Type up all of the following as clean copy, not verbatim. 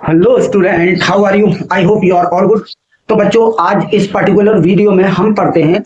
Hello student, how are you? I hope you are all good. तो बच्चों, आज इस पर्टिकुलर वीडियो में हम पढ़ते हैं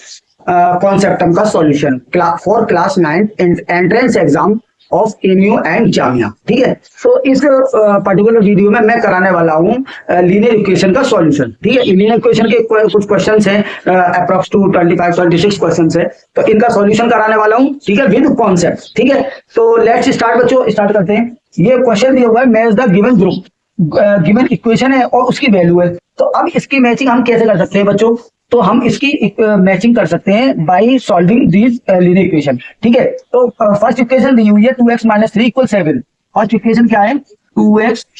कॉन्सेप्टम का solution for class 9 entrance exam of MU and Jamia. ठीक है, तो इस पर्टिकुलर वीडियो में मैं कराने वाला हूँ लीनियर इक्वेशन का सॉल्यूशन। ठीक है, लीनियर इक्वेशन के कुछ क्वेश्चंस हैं, अप्रॉक्स टू 25-26 क्वेश्चंस है, तो इनका सॉल्यूशन कराने वाला हूँ। ठीक है, विद कॉन्सेप्ट। ठीक है, तो लेट्स स्टार्ट बच्चों, स्टार्ट करते हैं। ये क्वेश्चन दिया हुआ है, match the given group, given equation है और उसकी वैल्यू है। तो अब इसकी मैचिंग हम कैसे कर सकते हैं बच्चों? तो हम इसकी मैचिंग कर सकते हैं by solving this linear equation. ठीक है, तो फर्स्ट इक्वेशन दी हुई है 2x - 3 = 7। फर्स्ट इक्वेशन क्या है? 2x -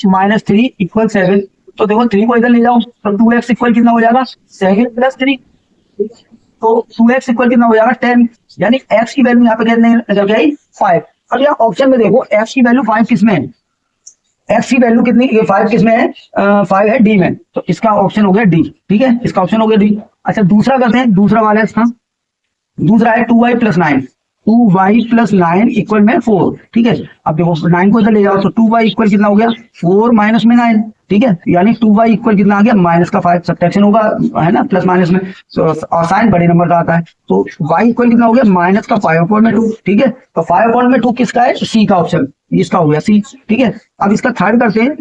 3 = 7। तो देखो 3 को इधर ले जाओ तो 2x इक्वल कितना हो जाएगा? 7 + 3। तो 2x इक्वल कितना हो जाएगा? 10। यानी x की वैल्यू यहाँ पे कितने निकल के आई? 5। अब यहाँ ऑप्शन में देखो x की वैल्यू 5 किसमें है? एक्स की वैल्यू कितनी? ये 5 किसमें है? 5 है डी में, तो इसका ऑप्शन हो गया डी। ठीक है, इसका ऑप्शन हो गया डी। अच्छा, दूसरा करते हैं, दूसरा वाला है इसका। दूसरा है 2y + 9, 2y + 9 इक्वल में 4। ठीक है, अब देखो 9 को इधर ले जाओ तो 2y इक्वल कितना हो गया? 4 माइनस में 9। ठीक है, यानी 2y इक्वल कितना आ गया? -5। सब्ट्रैक्शन होगा, है ना, प्लस माइनस में, और साइन बड़े नंबर का आता है। तो y इक्वल कितना हो गया? -5/2। ठीक है, तो 5/2 किसका है? सी का ऑप्शन, इसका हो गया सी। ठीक है, अब इसका थर्ड करते हैं।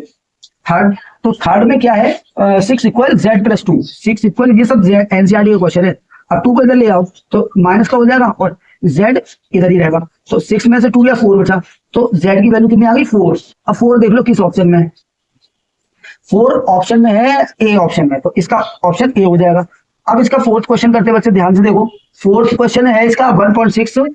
थर्ड, तो थर्ड में क्या है? 6 इक्वल z + 2। 6 इक्वल, ये सब एनसीईआरटी का क्वेश्चन है। अब 2 को इधर ले आओ तो माइनस का हो जाएगा और z इधर ही रहेगा। तो 6 में से 2 या 4 बचा, तो z की वैल्यू कितनी आ गई? 4। अब 4 देख लो किस ऑप्शन में है? 4 ऑप्शन में है, ए ऑप्शन में, तो इसका ऑप्शन ए हो जाएगा। अब इसका फोर्थ क्वेश्चन करते बच्चे, ध्यान से देखो। फोर्थ क्वेश्चन है इसका 1.6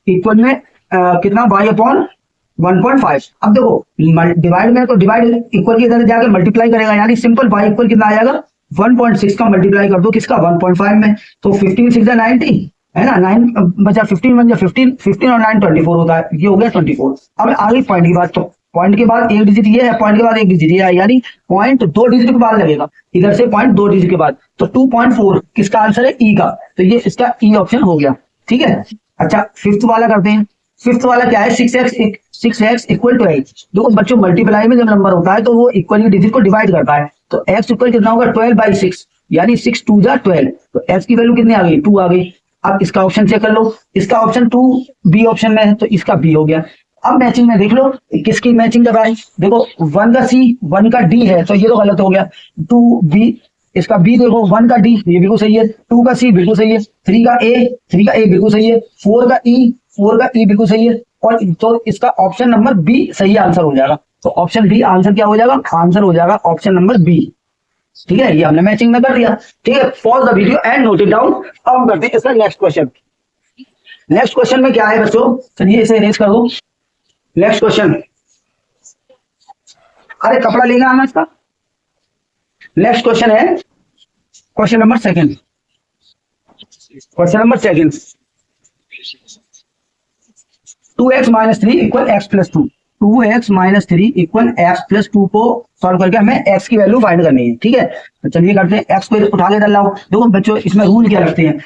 इक्वल में कितना? y/1.5। अब देखो डिवाइड में, तो डिवाइड इक्वल के इधर जाकर मल्टीप्लाई करेगा, यानी सिंपल y इक्वल कितना आ जाएगा? 1.6 का मल्टीप्लाई कर दो किसका? 1.5 में। तो 15 × 6 = 90, है ना, 9 बचा 15 बन जा 15, 15 और 9 24 होता है, ये हो गया 24। अब आ गई पॉइंट की बात। तो पॉइंट के बाद एक डिजिट ये है, पॉइंट के बाद एक डिजिट ये है, यानी पॉइंट 2 डिजिट के बाद लगेगा, इधर से पॉइंट 2 डिजिट के बाद। तो 2.4 किसका आंसर है? ई का, तो ये इसका ई ऑप्शन हो गया। ठीक है, अच्छा फिफ्थ वाला करते हैं। फिफ्थ वाला क्या है? 6x equal to 8। देखो बच्चों, मल्टीप्लाई में जब नंबर होता है तो वो इक्वल डिजिट को डिवाइड करता है। तो x इक्वल कितना होगा? 12/6, यानी 6 × 2 = 12। तो x की वैल्यू कितनी आ गई? 2 आ गई। अब इसका ऑप्शन चेक कर लो, इसका ऑप्शन 2 बी ऑप्शन में है, तो इसका बी हो गया। अब मैचिंग में देख लो किसकी मैचिंग कर रहा है। देखो 1 का सी, 1 का डी है, तो ये तो गलत हो गया। 2 बी, इसका बी देखो, 1 का डी ये बिल्कुल सही है, 2 का सी बिल्कुल सही है, 3 का ए बिल्कुल सही है, 4 का ई बिल्कुल सही है, और तो इसका ऑप्शन नंबर बी सही आंसर हो जाएगा। तो ऑप्शन बी आंसर क्या हो जाएगा? आंसर हो जाएगा ऑप्शन नंबर बी। ठीक है, ये हमने मैचिंग में कर दिया। ठीक है, pause the video and note it down. अब हम करते हैं इसका नेक्स्ट क्वेश्चन। नेक्स्ट क्वेश्चन में क्या है बच्चों? चलिए इसे इरेज कर दो। नेक्स्ट क्वेश्चन, अरे कपड़ा लेना आना इसका। नेक्स्ट क्वेश्चन है question number second. Question number second, 2x - 3 = x + 2। 2x - 3 = x + 2 को सॉल्व करके हमें x की वैल्यू फाइंड करनी है। ठीक है, तो चलिए करते हैं। x को उठा के इधर लाओ। देखो बच्चों, इसमें रूल क्या रखते हैं?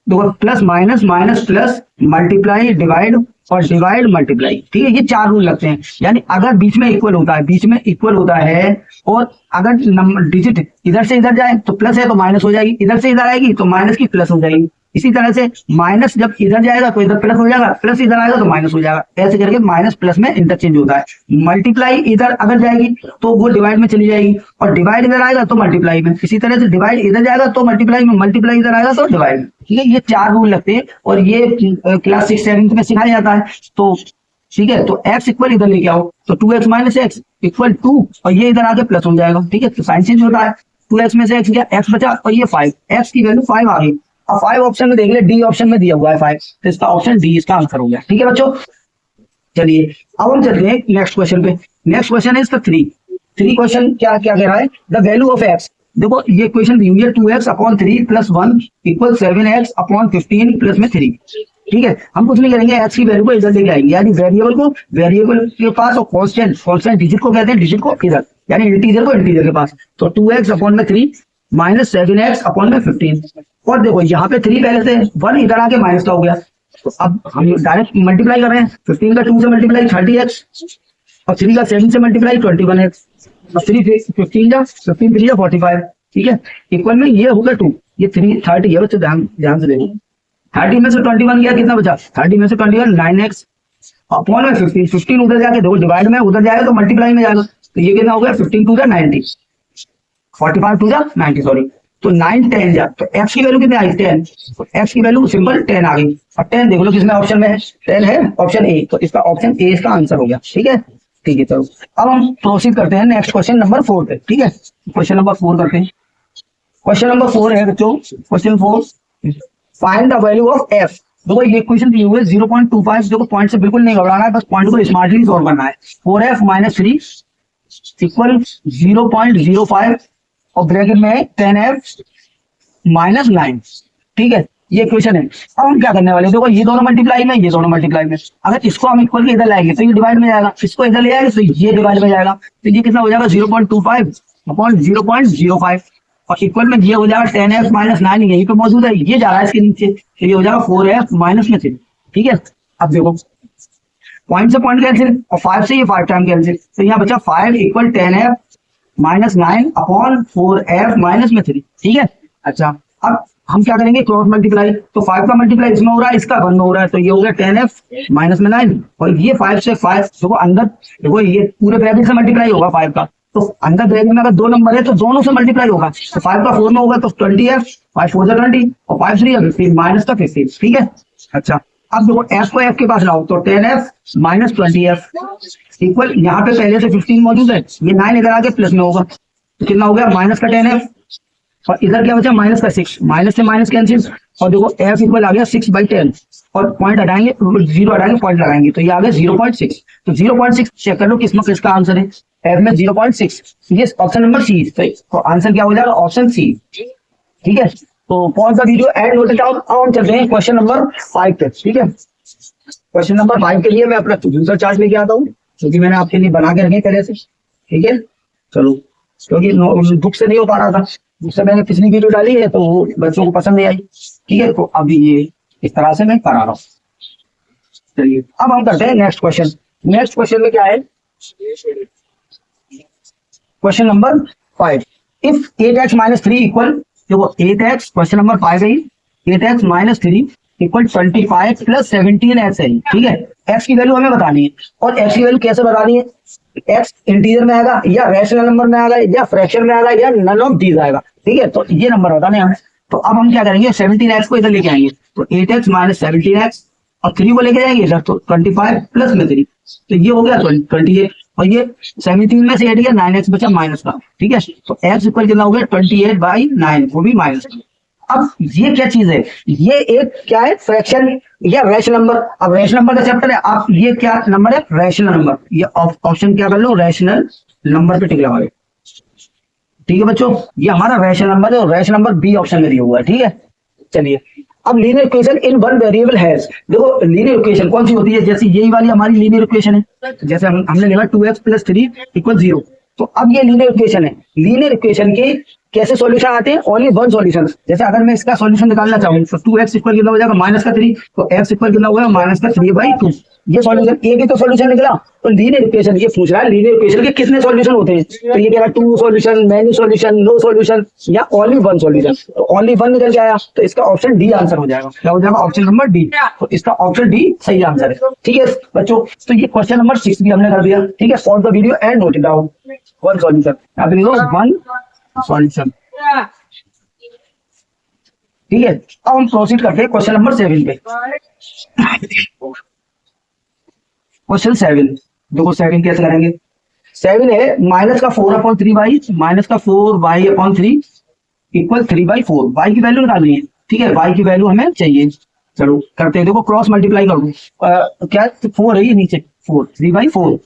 देखो plus minus, minus plus, multiply divide और डिवाइड मल्टीप्लाई। ठीक है, ये 4 रूल लगते हैं। यानी अगर बीच में इक्वल होता है, बीच में इक्वल होता है, और अगर नंबर डिजिट इधर से इधर जाए तो प्लस है तो माइनस हो जाएगी, इधर से इधर आएगी तो माइनस की प्लस हो जाएगी। इसी तरह से माइनस जब इधर जाएगा तो इधर प्लस हो जाएगा, प्लस इधर आएगा तो माइनस हो जाएगा। ऐसे करके माइनस प्लस में इंटरचेंज होता है। मल्टीप्लाई इधर अगर जाएगी तो वो डिवाइड में चली जाएगी, और डिवाइड इधर आएगा तो मल्टीप्लाई में। इसी तरह से डिवाइड इधर जाएगा तो मल्टीप्लाई में, मल्टीप्लाई इधर आएगा तो डिवाइड में। ठीक है, ये 4 रूल लगते हैं, और ये क्लास 6-7 में सिखाया जाता है। तो ठीक है, तो x इक्वल इधर लेके आओ, तो 2x - x = 2, और ये इधर आके प्लस हो जाएगा। ठीक है, तो साइन चेंज होता है। 2x में से x गया, x बचा, और ये 5, x की वैल्यू 5 आ गई। अब 5 ऑप्शन में देख ले, डी ऑप्शन में दिया हुआ है 5, तो इसका ऑप्शन डी इसका आंसर हो गया। ठीक है बच्चों, चलिए अब हम चलते हैं नेक्स्ट क्वेश्चन पे। नेक्स्ट क्वेश्चन है इसका 3 क्वेश्चन क्या क्या कह रहा है? The value of x। देखो ये क्वेश्चन दी हुई है 2x/3 + 1 = 7x/15 प्लस में 3। ठीक है, हम कुछ नहीं करेंगे, x की वैल्यू को इधर लेके आएंगे, यानी वेरिएबल को वेरिएबल के पास, और कांस्टेंट डिजिट को कहते हैं डिजिट को इधर, यानी इंटीजर को इंटीजर के पास। तो 2x/3 - 7x/15। और देखो यहाँ पे 3 पहले से, 1 इधर आके माइनस का हो गया, तो अब हम डायरेक्ट मल्टीप्लाई कर रहे हैं। 15 का 2 से मल्टीप्लाई 30x, और 3 का 7 से मल्टीप्लाई 21x। 3 15 जा 15 3 जा 45, ठीक है। इक्वल में ये होगा 2, ये 3 30 है बच्चों, ध्यान से देखो। 30 में से 21 गया, कितना बचा? 30 में से 21 9x अपॉन में 15, 15 उधर जाके देखो डिवाइड में उधर जाएगा तो मल्टीप्लाई में जाएगा, तो ये कितना हो गया? 15 2 जा 90, 45 2 जा 90 सॉरी, तो 9 10 जा, तो x की वैल्यू कितनी आई? 10, तो x की वैल्यू सिंपल 10 आ गई। और 10 देख लो किसमें ऑप्शन में है? 10 है ऑप्शन ए, तो इसका ऑप्शन ए इसका आंसर हो गया, ठीक है। ठीक है चलो अब हम प्रोसीड करते हैं नेक्स्ट क्वेश्चन नंबर 4 पे, ठीक है। क्वेश्चन नंबर 4 करते हैं। क्वेश्चन नंबर 4 है बच्चों, question 4, find the value of f। देखो ये क्वेश्चन दिए हुए 0.25, देखो पॉइंट से बिल्कुल नहीं घबराना है, बस पॉइंट को स्मार्टली सॉल्व करना है। 4f - 3 इक्वल 0.05 और ब्रैकेट में है 10f - 9, ठीक है। ये क्वेश्चन है। अब हम क्या करने वाले हैं, देखो ये दोनों मल्टीप्लाई में, ये दोनों मल्टीप्लाई में, अगर इसको हम इक्वल के इधर लाएंगे तो ये डिवाइड में जाएगा, इसको इधर ले आएंगे तो ये डिवाइड में जाएगा, तो ये कितना हो जाएगा? 0.25 अपॉन 0.05 और इक्वल में ये हो जाएगा 10f - 9, यही पे मौजूद है, ये जा रहा है इसके नीचे, तो ये हो जाएगा 4f माइनस में 3, ठीक है। अब देखो पॉइंट से पॉइंट कैंसिल और 5 से ये 5 टाइम कैंसिल, तो यहाँ बचा 5 equal 10f - 9 upon 4f minus में 3, ठीक है। अच्छा अब हम क्या करेंगे? क्रॉस मल्टीप्लाई, तो 5 का मल्टीप्लाई इसमें हो रहा है, इसका 1 में हो रहा है, तो ये हो गया 10f माइनस में 9 और ये 5 से 5, देखो अंदर देखो ये पूरे ब्रैकेट से मल्टीप्लाई होगा 5 का, तो अंदर ब्रैकेट में अगर 2 नंबर है तो दोनों से मल्टीप्लाई होगा, तो 5 का 4 में होगा तो 20f, 5 4 जा 20 और 5 3 15 माइनस का 15, ठीक है। अच्छा अब देखो f को f के पास लाओ, तो 10f - 20f इक्वल, यहाँ पे पहले से 15 मौजूद है, ये 9 इधर आके प्लस में होगा, तो कितना हो गया? माइनस का 10f और इधर क्या बचा? माइनस का 6, माइनस से माइनस कैंसिल और देखो f इक्वल आ गया 6/10 और पॉइंट हटाएंगे, 0 हटाएंगे, पॉइंट लगाएंगे, तो ये आ गया 0.6, तो 0.6 चेक कर लो किसमें किसका आंसर है, f में 0.6, ये ऑप्शन नंबर सी, तो आंसर क्या हो जाएगा? ऑप्शन सी, ठीक है। तो pause the video and note it down. अब हम चलते हैं क्वेश्चन नंबर 5 पे, ठीक है। क्वेश्चन नंबर 5 के लिए मैं अपना दूसरा चार्ट लेके आता हूँ, क्योंकि मैंने आपके लिए बना के रखे पहले से, ठीक है। चलो क्योंकि बुक से नहीं हो पा रहा था, उससे मैंने पिछली वीडियो डाली है तो वो बच्चों को पसंद नहीं आई, ठीक है, तो अभी ये इस तरह से मैं करा रहा हूँ। चलिए अब हम करते हैं नेक्स्ट क्वेश्चन। नेक्स्ट क्वेश्चन में क्या है? Question number 5, if 8x - 3 equal, देखो 8x क्वेश्चन नंबर 5 है, 8x - 3 इक्वल 25 + 17x है, ठीक है। x की वैल्यू हमें बतानी है, और x की वैल्यू कैसे बतानी है? x इंटीजर में आएगा या रैशनल नंबर में आएगा या फ्रैक्शन में आएगा या नन ऑफ दीज आएगा, ठीक है। तो ये नंबर बताने हैं। तो अब हम क्या करेंगे? 17x को इधर लेके आएंगे, तो 8x - 17x और 3 को लेके जाएंगे इधर, तो 25 प्लस में 3, तो ये हो गया 28 और ये 17 में से 8 गया 9x बचा माइनस का, ठीक है। तो x इक्वल कितना हो गया? 28/9, वो भी माइनस। अब ये क्या चीज है? ये एक क्या है? फ्रैक्शन या रैशनल नंबर। अब रैशनल नंबर का चैप्टर है, आप ये क्या नंबर है? Rational number. ये ऑप्शन क्या कर लो? रैशनल नंबर पे टिक लगा लो, ठीक है बच्चों। ये हमारा रैशनल नंबर है और रैशनल नंबर बी ऑप्शन में दिया हुआ है, ठीक है। चलिए अब linear equation in one variable has, देखो लीनियर इक्वेशन कौन सी होती है? जैसे यही वाली हमारी लीनियर इक्वेशन है, जैसे हमने लिखा 2x + 3 = 0, तो अब ये लीनियर इक्वेशन है। लीनियर इक्वेशन के कैसे सॉल्यूशन आते हैं? Only one solution. जैसे अगर मैं इसका सॉल्यूशन निकालना चाहूँ तो 2x इक्वल कितना हो जाएगा? -3, तो x इक्वल कितना होगा? -3/2। ये सॉल्यूशन, एक ही तो सॉल्यूशन निकला। तो लीनियर इक्वेशन ये पूछ रहा है लीनियर इक्वेशन के कितने सॉल्यूशन होते हैं, तो ये कह रहा है 2 solution, many solution, no solution या ओनली वन सॉल्यूशन। तो ओनली वन निकल के आया, तो इसका ऑप्शन डी आंसर हो जाएगा। क्या हो जाएगा? Option number D. तो इसका ऑप्शन डी सही आंसर है, ठीक है बच्चों। तो ये क्वेश्चन नंबर 6 भी हमने कर दिया, ठीक है। Pause the video and note it down. One solution, यहाँ पे लिखो वन सॉल्यूशन, ठीक है। अब हम प्रोसीड करते हैं क्वेश्चन नंबर 7 पे। क्वेश्चन 7, देखो 7 कैसे करेंगे? 7 है -4/3y -4y/3 इक्वल 3/4। y की वैल्यू निकालनी है, ठीक है। y की वैल्यू हमें चाहिए। चलो करते हैं। देखो क्रॉस मल्टीप्लाई कर दो, क्या 4 है ये नीचे, 4 3/4।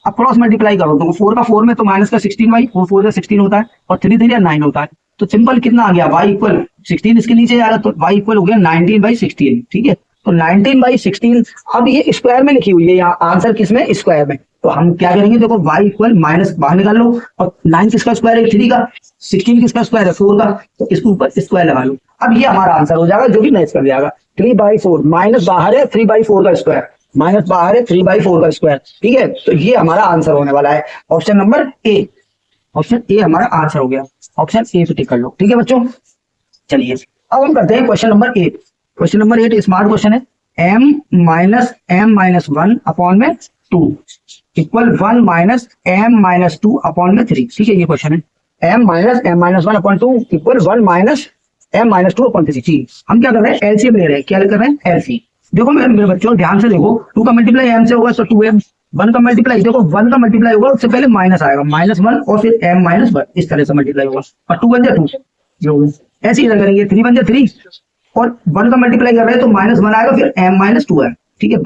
अब क्रॉस मल्टीप्लाई करो तो 4 का 4 में तो माइनस का 16y, 4 से 16 होता है और 3 3 9 होता है। तो सिंपल कितना आ गया? y इक्वल 16 इसके नीचे आ रहा, तो y इक्वल हो गया 19/16, ठीक है। तो 19/16 अब ये स्क्वायर में लिखी हुई है, यहाँ आंसर किसमें? स्क्वायर में। तो हम क्या करेंगे? देखो y इक्वल माइनस बाहर निकाल लो, और 9 किसका स्क्वायर है? 3 का। 16 किसका स्क्वायर है? 4 का। तो इसके ऊपर स्क्वायर लगा लो। अब ये हमारा आंसर हो जाएगा, जो भी मैच कर जाएगा। 3/4 माइनस बाहर है 3/4 का स्क्वायर, माइनस बाहर है 3/4 का स्क्वायर। ठीक है, तो ये हमारा आंसर होने वाला है option number A. Option A हमारा आंसर हो गया, ऑप्शन ए पे टिक कर लो। ठीक है बच्चों, चलिए अब हम करते हैं question number 8। Question number 8 smart question है। m-m-1 अपॉन में 2 इक्वल 1 माइनस m-2 अपॉन में 3। ठीक है, ये क्वेश्चन है। m-m-1 upon 2 equal 1 minus m-2 upon 3। ठीक, हम क्या कर रहे हैं, एलसीएम ले रहे हैं। क्या कर रहे हैं, एलसीएम। देखो मेरे बच्चों ध्यान से देखो, 2 का मल्टीप्लाई m से होगा तो 2m, 1 का मल्टीप्लाई, देखो 1 का मल्टीप्लाई होगा उससे पहले माइनस आएगा, -1 और फिर m-1 इस तरह से मल्टीप्लाई होगा और 2 बन जाए 2 जो ऐसे ही करेंगे, 3 बन जाए 3 और 1 का मल्टीप्लाई कर रहे हैं तो -1 आएगा फिर m-2 है। ठीक है,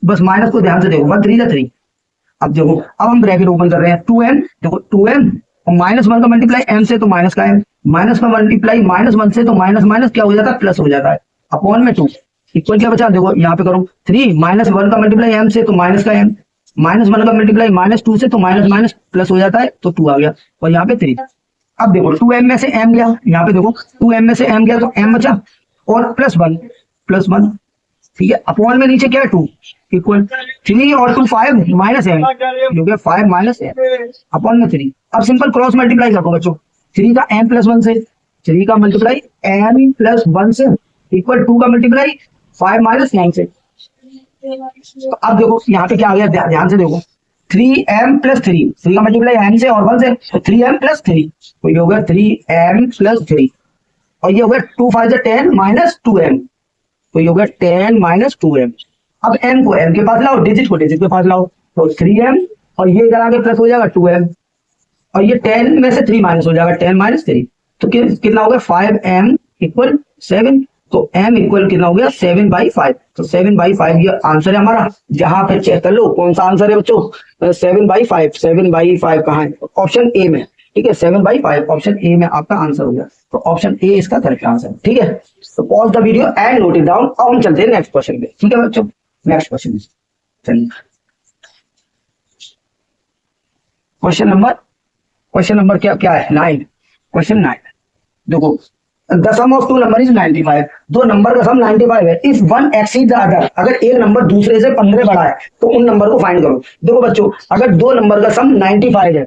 बस माइनस को ध्यान से देखो, 1 3 3। अब देखो, अब हम ब्रैकेट ओपन कर रहे हैं, 2m, देखो 2m और -1 का मल्टीप्लाई m से तो माइनस का m, माइनस का मल्टीप्लाई -1 से तो माइनस माइनस क्या हो जाता है, प्लस हो जाता है, अपॉन में 2 इक्वल क्या बचा, देखो यहाँ पे करो 3 -1 का मल्टीप्लाई m से तो माइनस का m, -1 का मल्टीप्लाई -2 से तो माइनस माइनस प्लस हो जाता है तो 2 आ गया और यहाँ पे 3। अब देखो 2m में से m गया, यहाँ पे देखो 2m में से m गया तो m बचा और +1 ठीक है, अपॉन में नीचे क्या है 2 इक्वल 3 और 2 5 माइनस m जो कि 5 माइनस m अपॉन में 3। अब सिंपल क्रॉस मल्टीप्लाई करो बच्चों, 3 का m+1 से, 3 का मल्टीप्लाई m+1 से इक्वल 2 का मल्टीप्लाई 5 माइनस 9 से। तो अब देखो यहाँ पे क्या आ गया, ध्यान से देखो 3m+3, 3 का मल्टीप्लाई m से और 1 से तो 3m+3 तो ये हो गया 3m+3 और ये हो गया 2 5 10 माइनस 2m तो ये हो गया 10 माइनस 2m। अब m को m के पास लाओ, डिजिट को डिजिट के पास लाओ तो 3m और ये इधर आगे प्लस हो जाएगा 2m और ये 10 में से 3 माइनस हो जाएगा 10 माइनस 3 तो कितना हो गया 5m इक्वल 7 तो m इक्वल कितना हो गया 7/5 तो 7/5 ये आंसर है हमारा। जहां पे चेक कर लो कौन सा आंसर है बच्चों, 7/5 7/5 कहाँ है, ऑप्शन ए में। ठीक है, 7/5 ऑप्शन ए में आपका आंसर हो गया तो ऑप्शन ए इसका करेक्ट आंसर। ठीक है, तो pause the video and note it down. अब हम चलते हैं नेक्स्ट क्वेश्चन पे। ठीक है बच्चों, नेक्स्ट क्वेश्चन चलिए, क्वेश्चन नंबर क्या है 9। क्वेश्चन 9 देखो, the sum of 2 number is 95। दो नंबर का सम 95 है। If one exceed the other, अगर एक नंबर दूसरे से 15 बड़ा है तो उन नंबर को फाइंड करो। देखो बच्चों, अगर दो नंबर का सम 95 है,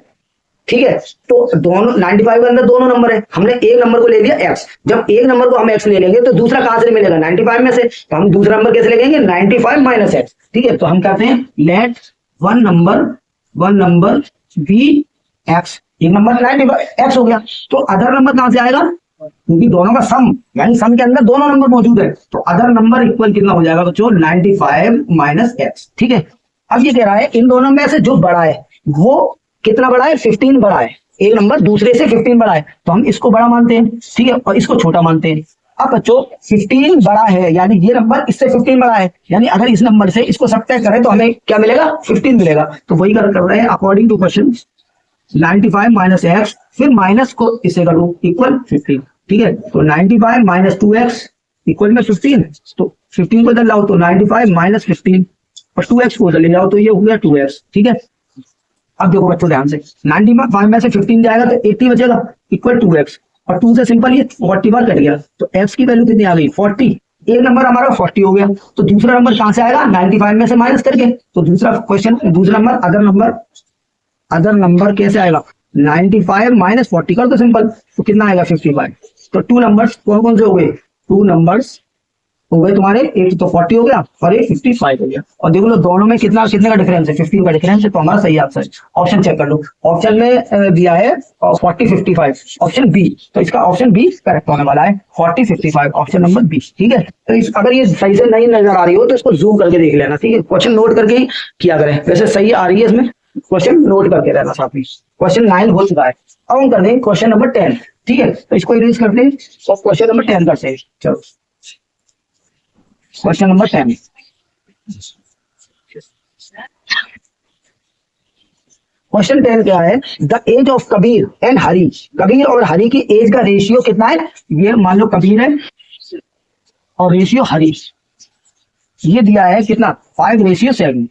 ठीक है, तो दोनों 95 के अंदर दोनों नंबर है, हमने एक नंबर को ले लिया x। जब एक नंबर को हम x ले लेंगे तो दूसरा कहां से मिलेगा 95 में से, तो हम दूसरा नंबर कैसे लेंगे 95 माइनस x। ठीक है, तो हम कहते हैं let one number be x। एक नंबर 95 x हो गया तो अदर नंबर कहां से आएगा, क्योंकि दोनों का सम यानी सम के अंदर दोनों नंबर मौजूद है तो अदर नंबर इक्वल कितना हो जाएगा बच्चों 95 माइनस x। ठीक है, अब ये कह रहा है इन दोनों में से जो बड़ा है वो कितना बड़ा है, 15 बड़ा है। एक नंबर दूसरे से 15 बड़ा है तो हम इसको बड़ा मानते हैं, ठीक है, और इसको छोटा मानते हैं। अब बच्चों 15 बड़ा है यानी ये नंबर इससे 15 बड़ा है, यानी अगर इस नंबर से इसको सब्ट्रैक्ट करें तो हमें क्या मिलेगा 15 मिलेगा। तो वही कर रहे हैं according to question 95 minus x, फिर माइनस को इससे करूं इक्वल 15। ठीक है, तो 95 माइनस 2x इक्वल में 15, तो 15 को इधर लाओ तो 95 माइनस 15 और 2x को उधर ले जाओ तो ये हो गया 2x। ठीक है, अब देखो बच्चों ध्यान से 95 में से 15 जाएगा तो 80 बचेगा इक्वल 2x और 2 से सिंपल ये 41 कट गया तो x की वैल्यू कितनी आ गई 40। एक नंबर हमारा 40 हो गया तो दूसरा नंबर कहां से आएगा 95 में से माइनस करके, तो दूसरा नंबर अदर नंबर कैसे आएगा 95 माइनस 40 कर दो सिंपल तो कितना आएगा 55। तो 2 नंबर्स कौन कौन से हो गए, 2 नंबर्स हो गए तुम्हारे, एक तो 40 हो गया और एक 55 हो गया। और देखो लो दोनों में कितने का डिफरेंस है 15 का डिफरेंस है, तो हमारा सही आंसर ऑप्शन चेक कर लो। ऑप्शन में दिया है 40 55 ऑप्शन बी, तो इसका ऑप्शन बी करेक्ट होने वाला है 40 55 ऑप्शन नंबर बी। ठीक है, तो अगर ये सही से नहीं नजर आ रही हो तो इसको जूम करके देख लेना। ठीक है, क्वेश्चन नोट करके ही किया करें, वैसे सही आ रही है इसमें, क्वेश्चन नोट करके रहना साथ में। क्वेश्चन 9 हो चुका है, अब हम कर देंगे क्वेश्चन नंबर 10। ठीक है, तो इसको इरेज करते हैं और क्वेश्चन नंबर 10 करते हैं। चलो क्वेश्चन नंबर 10, क्वेश्चन 10 क्या है, the age of Kabir and Hari. Kabir और हरी की एज का रेशियो कितना है, ये मान लो कबीर है और रेशियो हरी, ये दिया है कितना 5:7।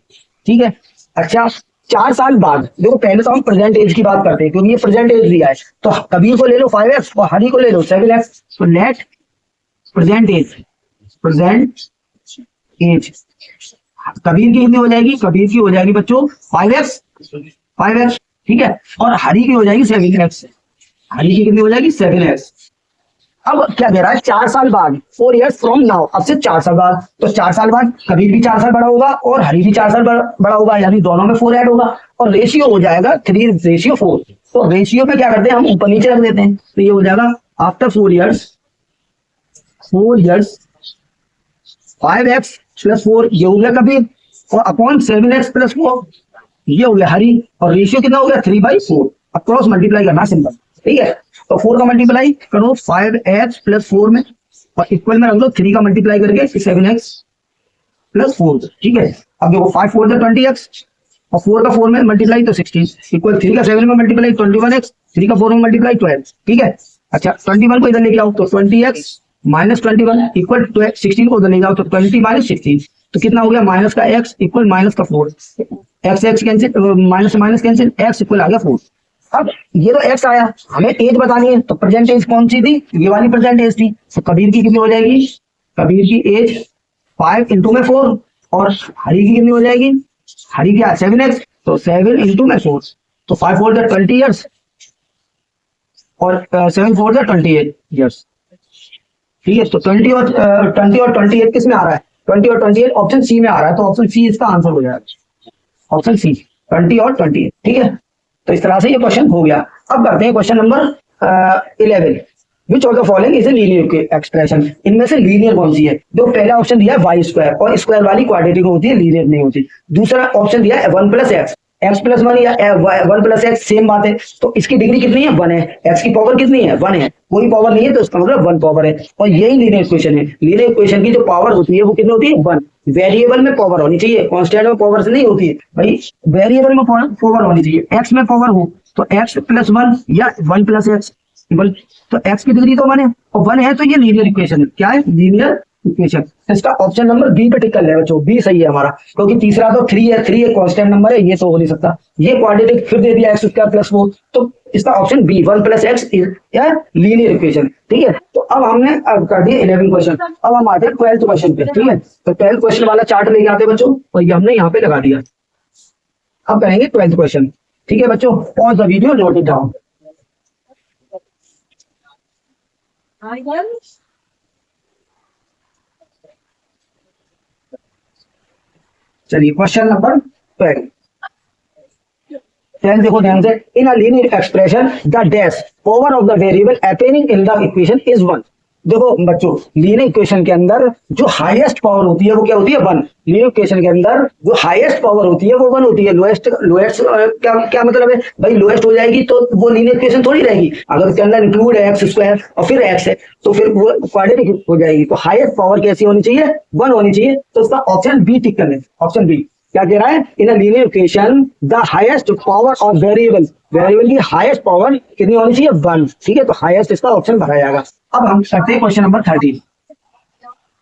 ठीक है, अच्छा 4 साल बाद, देखो पहले तो हम प्रेजेंट एज की बात करते हैं क्योंकि ये प्रेजेंट एज दिया है, तो कबीर को ले लो 5x और हरी को ले लो 7x। तो लेट प्रेजेंट एज कबीर की कितनी हो जाएगी, कबीर की हो जाएगी बच्चों 5x, 5x, ठीक है। और हरी की हो जाएगी 7x, हरी की कितनी हो जाएगी 7x। अब क्या कह रहा है, 4 साल बाद, 4 years फ्रॉम नाउ, अब से 4 साल बाद, तो 4 साल बाद कबीर भी 4 साल बड़ा होगा और हरी भी 4 साल बड़ा होगा, यानी दोनों में 4 ऐड होगा और रेशियो हो जाएगा 3:4। तो रेशियो में क्या करते हैं हम, ऊपर नीचे रख देते हैं, तो ये हो जाएगा आफ्टर 4 years, 4 years 5x + 4, ये हो गया कबीर, और अपॉन 7x + 4, ये हो गया हरी, और रेशियो कितना हो गया 3/4। अब क्रॉस मल्टीप्लाई करना सिंपल, ठीक है। तो 4 का मल्टीप्लाई करो 5x + 4 में, और इक्वल में रख दो 3 का मल्टीप्लाई करके 7x + 4, ठीक है। अब देखो 5 4 = 20x, और 4 का 4 में मल्टीप्लाई तो 16, इक्वल 3 का 7 में मल्टीप्लाई 21x, 3 का 4 में मल्टीप्लाई 12, ठीक है। अच्छा 21 को इधर लेके आओ, तो 20x - 21 इक्वल 16 को उधर ले जाओ, तो 20 - 16, तो कितना हो गया, माइनस का x इक्वल माइनस का 4, x x cancel, minus minus cancel, x equal आ गया 4। अब ये तो x आया, हमें एज बतानी है, तो प्रेजेंट एज कौन सी थी, ये वाली प्रेजेंट एज थी। तो कबीर की कितनी हो जाएगी, कबीर की एज 5 × 4, और हरी की कितनी हो जाएगी, हरी क्या 7x, तो 7 × 4, तो 5 4 = 20 years, और 7 4 = 28 years, ठीक है। तो 20 और 28 किस में आ रहा है, 20 और 28 ऑप्शन सी में आ रहा है, तो ऑप्शन सी इसका आंसर हो जाएगा, ऑप्शन सी 20 और 28, ठीक है। तो इस तरह से ये क्वेश्चन हो गया। अब करते हैं question number 11, which of the following is a linear expression, इनमें से लीनियर कौन सी है। जो पहला ऑप्शन दिया है y², और स्क्वायर वाली क्वाड्रेटिक होती है, लीनियर नहीं होती। दूसरा ऑप्शन दिया है 1 + x, x + 1 या 1 + x, सेम बात है, तो इसकी डिग्री कितनी है 1 है, x की पावर कितनी है 1 है, कोई पावर नहीं है तो इसका मतलब 1 पावर है, और यही लीनियर इक्वेशन है। लीनियर इक्वेशन की जो पावर होती है वो कितनी होती है 1, वेरिएबल में पावर होनी चाहिए, कांस्टेंट में पावर से नहीं होती है भाई, वेरिएबल में पावर होनी चाहिए। x में पावर हो तो x + 1 या 1 + x, तो x की डिग्री तो 1 है, और 1 है, तो ये लीनियर इक्वेशन है। क्या है, लीनियर इक्वेशन। इसका ऑप्शन नंबर बी पे टिक कर ले बच्चों, बी सही है हमारा, क्योंकि तीसरा तो 3 है, 3 एक कांस्टेंट नंबर है, ये तो हो नहीं सकता। ये क्वाड्रेटिक फिर दे दिया x² + 4, तो इसका ऑप्शन बी 1 + x या लीनियर इक्वेशन, ठीक है। तो अब हमने कर दिया 11 क्वेश्चन, अब हम आते हैं 12th क्वेश्चन पे, ठीक है। तो 12th क्वेश्चन वाला चार्ट लेके आते हैं बच्चों, और ये हमने यहाँ पे लगा दिया। अब करेंगे 12th क्वेश्चन, ठीक है बच्चों, pause the video, note it down. चलिए क्वेश्चन नंबर 12 देखो ध्यान से, in a linear expression the dash power of the variable appearing in the equation is 1। देखो बच्चों, लीनियर इक्वेशन के अंदर जो हाईएस्ट पावर होती है वो क्या होती है 1। लीनियर इक्वेशन के अंदर जो हाईएस्ट पावर होती है वो 1 होती है। लोएस्ट क्या मतलब है भाई, लोएस्ट हो जाएगी तो वो लीनियर इक्वेशन थोड़ी रहेगी। अगर उसके अंदर इंक्लूड है x² और फिर x है तो फिर वो क्वाड्रेटिक हो जाएगी। तो हाईएस्ट पावर कैसी होनी चाहिए 1 होनी चाहिए। तो उसका ऑप्शन बी टिक करना है। ऑप्शन बी क्या कह रहा है, in a linear equation the highest power of variable, variable की हाईएस्ट पावर कितनी होनी चाहिए 1, ठीक है। तो हाईएस्ट इसका ऑप्शन भरा जाएगा। अब हम करते हैं क्वेश्चन नंबर 13,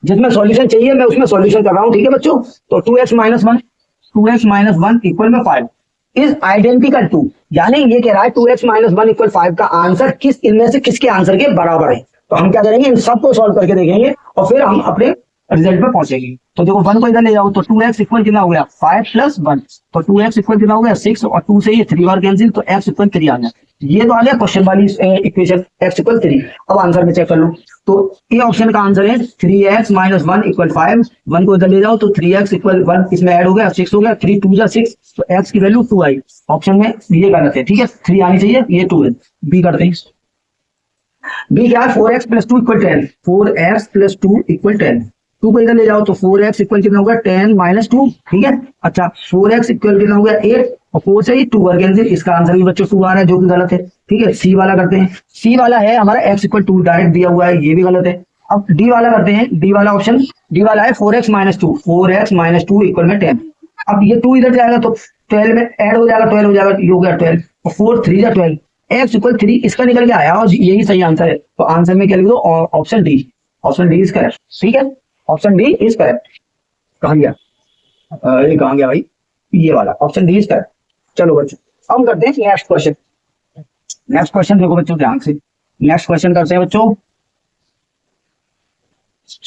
जिसमें सॉल्यूशन चाहिए, मैं उसमें सॉल्यूशन कर रहा हूं, ठीक है बच्चों। तो 2x - 1 = 5 इज आइडेंटिकल टू, यानी ये कह रहा है 2x - 1 = 5 का आंसर किस इनमें से किसके आंसर के बराबर है। तो हम क्या करेंगे, इन सबको सॉल्व करके देखेंगे और फिर हम अपने रिजल्ट पे पहुंचेंगे। तो देखो 1 को इधर ले जाओ, तो 2x इक्वल कितना हो गया 5 + 1, तो 2x इक्वल कितना हो गया 6, और 2 से ये 3 बार कैंसिल, तो x इक्वल 3 आ गया। ये तो आ गया क्वेश्चन वाली इक्वेशन, x इक्वल 3। अब आंसर में चेक कर लो, तो ये ऑप्शन का आंसर है 3x - 1 = 5। 1 को इधर ले जाओ तो 3x इक्वल 1 इसमें ऐड हो गया 6 हो गया, 3 2 = 6, तो x की वैल्यू 2 आई। ऑप्शन में ये गलत है, ठीक है, 3 आनी चाहिए, ये 2 है। बी करते हैं, बी क्या है 4x + 2 = 10, 4x + 2 = 10। 2 को इधर ले जाओ तो 4x इक्वल कितना होगा 10 - 2, ठीक है। अच्छा 4x इक्वल कितना हो गया 8, और 4 से ही 2 बार कैंसिल, इसका आंसर भी बच्चों 2 आ रहा है, जो कि गलत है, ठीक है। सी वाला करते हैं, सी वाला है हमारा x = 2 डायरेक्ट दिया हुआ है, ये भी गलत है। अब डी वाला करते हैं, डी वाला ऑप्शन, डी वाला है 4x - 2, 4x - 2 = 10। अब ये 2 इधर जाएगा तो 12 में ऐड हो जाएगा, 12 हो जाएगा, ये हो गया 12, और 4 3 = 12, x = 3 इसका निकल के आया, और यही सही आंसर है। तो आंसर में क्या लिख दो, option D, option D is correct, ठीक है, ऑप्शन डी इज करेक्ट। कहां गया, ये कहां गया भाई, ये वाला ऑप्शन डी इज करेक्ट। चलो बच्चों हम करते हैं नेक्स्ट क्वेश्चन। नेक्स्ट क्वेश्चन देखो बच्चों ध्यान से, नेक्स्ट क्वेश्चन करते हैं बच्चों।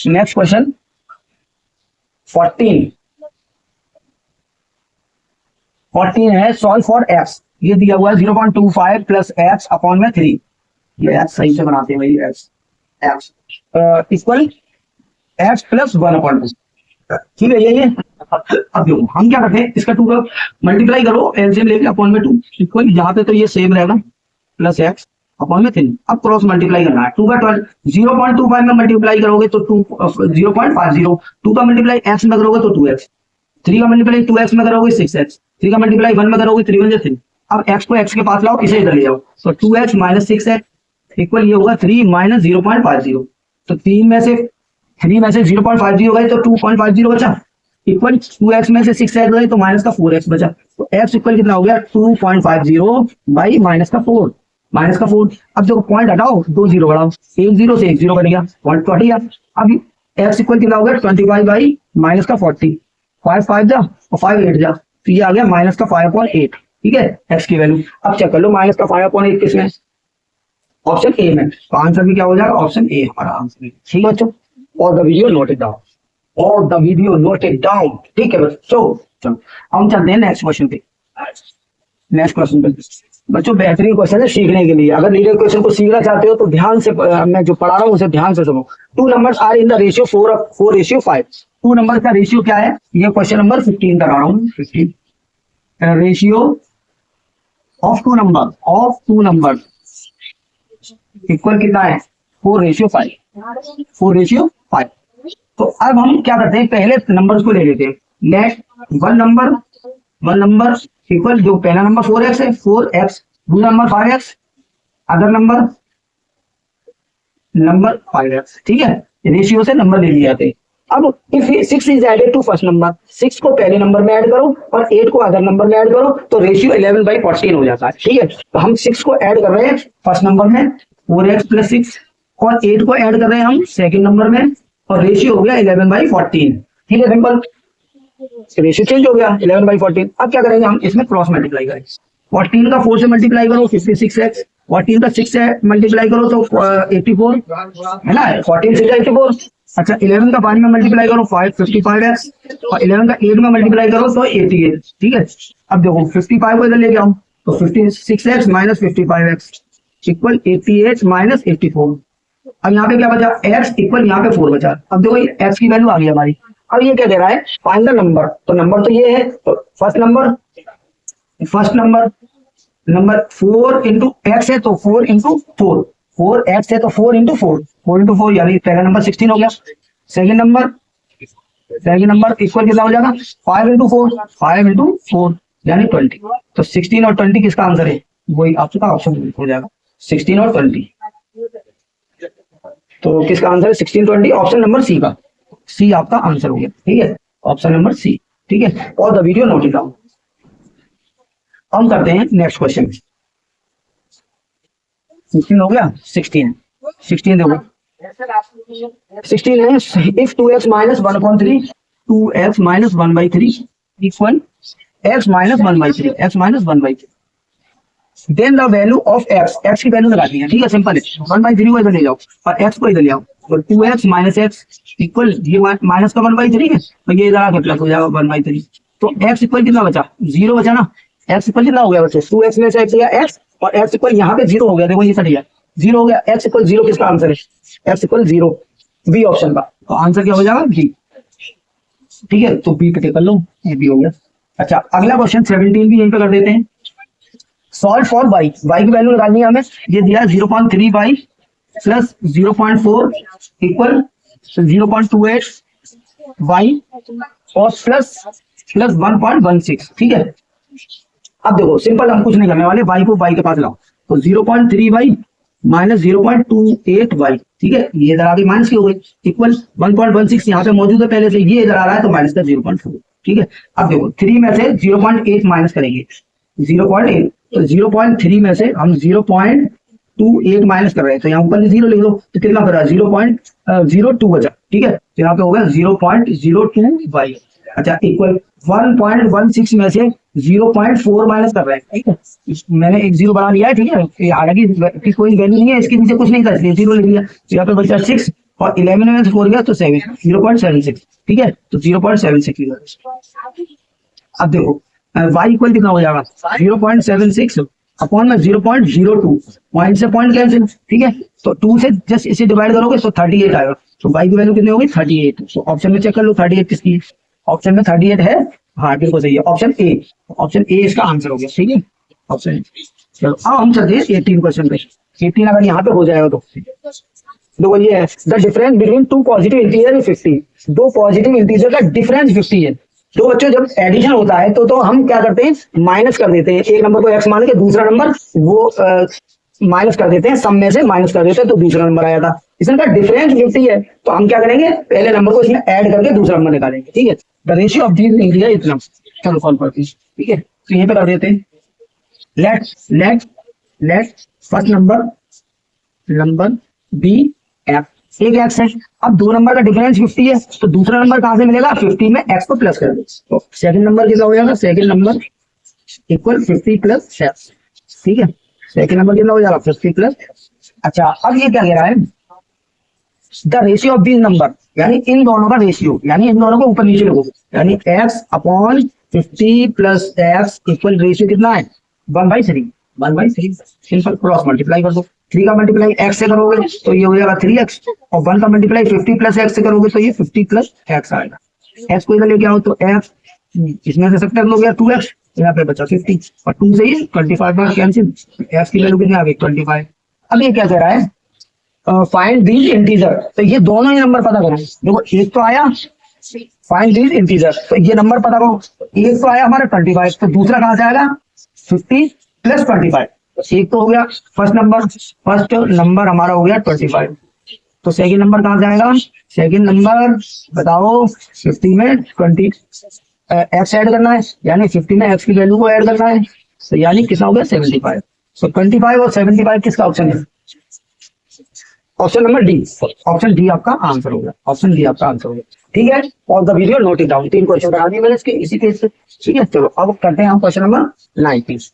नेक्स्ट क्वेश्चन 14, 14 है, सॉल्व फॉर एक्स, ये दिया हुआ है 0.25 प्लस एक्स अपॉन में 3, ये एक्स सही से बनाते हैं भाई, x x equal x plus 1/2, ठीक है ये अब देखो हम क्या करते हैं, इसका 2 का मल्टीप्लाई करो एलसीएम लेके अपॉन में 2 इक्वल, यहाँ पे तो ये सेम रहेगा प्लस एक्स अपॉन में 3, अब क्रॉस मल्टीप्लाई करना है, 2 का 0.25 में मल्टीप्लाई करोगे तो 0.50, 2 का मल्टीप्लाई एक्स में करोगे तो 2x, 3 का मल्टीप्लाई 2x में करोगे 6x, 3 का मल्टीप्लाई 1 में करोगे 3 1 3, अब x को x के पास लाओ, इसे इधर ले जाओ, तो 2x माइनस 6x इक्वल ये होगा 3 माइनस 0.50, तो 3 में से 0.50 गए तो 2.50 बचा, इक्वल 2x में से 6x गए तो माइनस का 4x बचा, तो x इक्वल कितना हो गया 2.50 बाई माइनस का 4, अब देखो पॉइंट हटाओ, 2 0 बढ़ाओ, 1 0 से 1 0 कट गया, पॉइंट कट गया, अब x इक्वल कितना हो गया 25 बाई माइनस का 40, 5 5 जा और 5 8 जा, तो ये आ गया माइनस का 5/8, ठीक है x की वैल्यू। अब चेक कर लो माइनस का 5/8 किसमें, ऑप्शन ए में, तो आंसर भी क्या हो जाएगा ऑप्शन ए हमारा आंसर, ठीक है बच्चों, और the video note it down, ठीक है बच्चों। चलो हम चलते हैं नेक्स्ट क्वेश्चन पे, बच्चों बेहतरीन क्वेश्चन है सीखने के लिए, अगर नीडेड क्वेश्चन को सीखना चाहते हो तो ध्यान से मैं जो पढ़ा रहा हूँ उसे ध्यान से सुनो। 2 numbers are in the ratio 4:5, 2 number का रेशियो क्या है, ये क्वेश्चन नंबर 15 करा रहा हूँ, 15 ratio of two number equal कितना है 4:5, तो अब हम क्या करते हैं, पहले नंबर्स को ले लेते हैं, लेट वन नंबर इक्वल, जो पहला नंबर 4x है 4x, दूसरा number 5x, other number 5x, ठीक है, रेशियो से नंबर ले लिए जाते हैं। अब if 6 is added to first number, 6 को पहले नंबर में ऐड करो और 8 को अदर नंबर में ऐड करो तो रेशियो 11/14 हो जाता है, ठीक है, तो हम 6 को ऐड कर रहे हैं फर्स्ट नंबर में 4x + 6 और 8 को ऐड कर रहे हैं हम सेकंड नंबर में और रेशियो हो गया 11/14, ठीक है, सिंपल रेशियो चेंज हो गया 11/14। अब क्या करेंगे हम, इसमें क्रॉस मल्टीप्लाई करेंगे, 14 का 4 से मल्टीप्लाई करो 56x, 14 का 6 से मल्टीप्लाई करो तो 84 है ना, 14 से 84, अच्छा 11 का 5 में मल्टीप्लाई करो 55x और 11 का 8 में मल्टीप्लाई करो तो 88, ठीक है। अब देखो 55 को इधर लेके आओ तो 56x minus 55x equal 88 minus 84, अब यहाँ पे क्या बचा x इक्वल यहाँ पे 4 बचा, अब देखो x की वैल्यू आ गई हमारी। अब ये क्या दे रहा है, फाइंड द नंबर, तो नंबर तो ये है, तो फर्स्ट नंबर 4 इंटू एक्स है तो 4 इंटू 4x है तो 4 इंटू 4 यानी पहला नंबर 16 हो गया, सेकंड नंबर इक्वल कितना हो जाएगा 5 इंटू 4 यानी 20, तो 16 और 20 किसका आंसर है, वही आपका ऑप्शन हो जाएगा 16 और 20, तो किसका आंसर है 16 20, ऑप्शन नंबर सी का, सी आपका आंसर हो गया, ठीक है, ऑप्शन नंबर सी, ठीक है, और the video note it down. हम करते हैं नेक्स्ट क्वेश्चन, 16 हो गया, 16 देखो 16 है, if 2x minus 1/3 2x minus 1/3 equal x minus 1/3 then the value of x की वैल्यू लगानी है, ठीक है, सिंपल है, 1/3 को इधर ले जाओ और x को इधर ले आओ, तो 2x माइनस x इक्वल ये माइनस का 1/3 है तो ये इधर आके प्लस हो जाएगा 1/3, तो x इक्वल कितना बचा 0 बचा ना, x इक्वल कितना हो गया बच्चे 2x में से x लिया x और x इक्वल यहाँ पे 0 हो गया, देखो ये सट गया 0 हो गया, x इक्वल 0 किसका आंसर है, x इक्वल 0 बी ऑप्शन का, तो आंसर क्या हो जाएगा बी, ठीक है, तो बी पे टिक कर लो, ये बी हो गया। अच्छा अगला क्वेश्चन 17 भी यहीं पे कर देते हैं, सॉल्व फॉर y की वैल्यू निकालनी है हमें, ये दिया 0.3y प्लस 0.4 इक्वल 0.28 y और प्लस 1.16, ठीक है। अब देखो सिंपल, हम कुछ नहीं करने वाले, y को y के पास लाओ, तो 0.3y माइनस 0.28y, ठीक है, ये इधर आगे माइनस की हो गई इक्वल 1.16 यहाँ पे मौजूद है पहले से, ये इधर आ रहा है तो माइनस का 0.4, ठीक है। अब देखो 3 में से 0.8 माइनस करेंगे 0.8, तो 0.3 में से हम 0.28 माइनस कर रहे हैं तो यहाँ ऊपर 0 लिख दो, तो कितना बचा 0.02 बचा, ठीक है, तो यहाँ पे होगा 0.02y, अच्छा इक्वल 1.16 में से 0.4 माइनस कर रहे हैं, ठीक है, मैंने एक 0 बढ़ा लिया है, ठीक है, हालांकि कोई वैल्यू नहीं है, इसके नीचे कुछ नहीं था इसलिए 0 लिख लिया, तो यहाँ पे बचा 6 और 11 में से 4 गया तो 7 0.76, ठीक है, तो 0.76 लिखा। अब देखो y इक्वल कितना हो जाएगा 0.76 अपॉन में 0.02, पॉइंट से पॉइंट कैंसिल, ठीक है। तो 2 से जस्ट इसे डिवाइड करोगे तो 38 आएगा। तो y की वैल्यू कितनी होगी 38। तो ऑप्शन में चेक कर लो 38 किसकी है, ऑप्शन में 38 है, हाँ बिल्कुल सही है, ऑप्शन ए। ऑप्शन ए इसका आंसर हो गया, ठीक है ऑप्शन। चलो अब हम चलते हैं 18 क्वेश्चन पे। 18 अगर यहाँ पे हो जाएगा तो देखो ये है, the difference between two positive integer is 50। दो पॉजिटिव इंटीजर का डिफरेंस 50 है। तो बच्चों जब एडिशन होता है तो हम क्या करते हैं माइनस कर देते हैं, एक नंबर को x मान के दूसरा नंबर वो माइनस कर देते हैं, सम में से माइनस कर देते हैं तो दूसरा नंबर आया था। इसमें का डिफरेंस 50 है तो हम क्या करेंगे पहले नंबर को इसमें ऐड करके दूसरा नंबर निकालेंगे, ठीक है। The ratio of these integer इतना, चलो सॉल्व करते हैं, ठीक है। तो यहीं पे कर देते हैं, let first number be x, एक एक्स है। अब दो नंबर का डिफरेंस 50 है तो दूसरा नंबर कहां से मिलेगा, 50 में एक्स को प्लस कर दो तो सेकंड नंबर कितना हो जाएगा, second number equal 50 plus x, ठीक है। सेकंड नंबर कितना हो जाएगा 50 प्लस। अच्छा अब ये क्या कह रहा है, the ratio of these number, यानी इन दोनों का रेशियो, यानी इन दोनों को ऊपर नीचे रखो, यानी x upon 50 plus x equal ratio कितना है 1/3, 1/3। सिंपल क्रॉस मल्टीप्लाई कर दो, 3 का मल्टीप्लाई x से करोगे तो ये हो जाएगा 3x, और 1 का मल्टीप्लाई 50 प्लस x से करोगे तो ये 50 प्लस x आएगा। x को इधर लेके आओ तो x इसमें से सब्ट्रैक्ट हो गया 2x, यहाँ पे बचा 50 और 2 से ये 25 बार कैंसिल, x की वैल्यू कितनी आ गई 25। अब ये क्या कह रहा है फाइंड दीज इंटीजर, तो ये दोनों ही नंबर पता करो। देखो एक तो आया फाइंड दीज इंटीजर, तो ये नंबर पता करो, एक तो आया हमारा 25 तो दूसरा कहां से आएगा 50 प्लस 25। एक तो हो गया फर्स्ट नंबर हमारा हो गया 25, तो सेकंड नंबर कहां से आएगा, सेकंड नंबर बताओ 50 में 20 एक्स ऐड करना है, यानी 50 में एक्स की वैल्यू को ऐड करना है, तो यानी कितना हो गया 75। तो 25 और 75 किसका ऑप्शन है, option number D, option D आपका आंसर होगा, ऑप्शन डी आपका आंसर होगा, ठीक है। और the video note it down, 3 question बना दिए मैंने इसके इसी केस से, ठीक है। चलो अब करते हैं हम क्वेश्चन नंबर 19।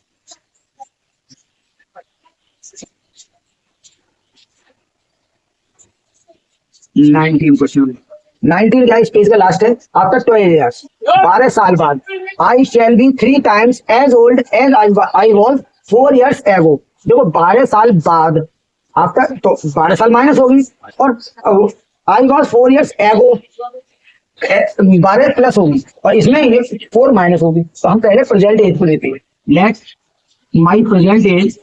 19 क्वेश्चन, 19 का स्पेस का लास्ट है। आफ्टर 12 years, 12 साल बाद, आई shall be 3 times as old as I was 4 years ago। देखो 12 साल बाद आफ्टर, तो 12 साल माइनस होगी और I was 4 years ago 12 plus होगी और इसमें ये 4 माइनस होगी, तो हम पहले प्रेजेंट एज को लेते हैं। Let my present age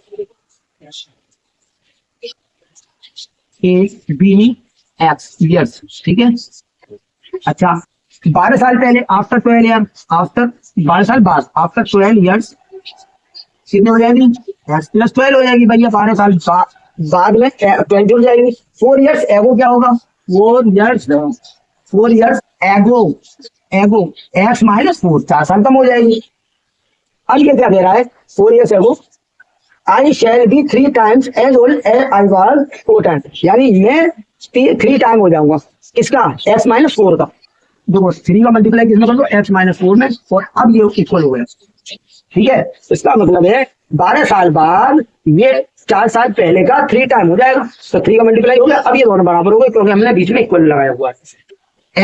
be x years, ठीक है। अच्छा 12 साल पहले आफ्टर 12 ईयर, आफ्टर 12 साल बाद आफ्टर 12 ईयर्स कितने हो जाएगी एक्स प्लस 12 हो जाएगी भैया, 12 साल बाद में 20 हो जाएगी। 4 years एगो क्या होगा 4 years एगो एक्स माइनस 4, 4 साल कम हो जाएगी। अब ये क्या दे रहा है 4 years एगो आई shall be 3 times as old as I was 4 times, यानी मैं 3 टाइम हो जाऊंगा किसका x माइनस 4 का। देखो 3 का मल्टीप्लाई किसमें कर दो x माइनस 4 में, और अब ये इक्वल हो गया, ठीक है। इसका मतलब है 12 साल बाद ये 4 साल पहले का 3 टाइम हो जाएगा, तो 3 का मल्टीप्लाई हो गया। अब ये दोनों बराबर हो गए क्योंकि हमने बीच में इक्वल लगाया हुआ है।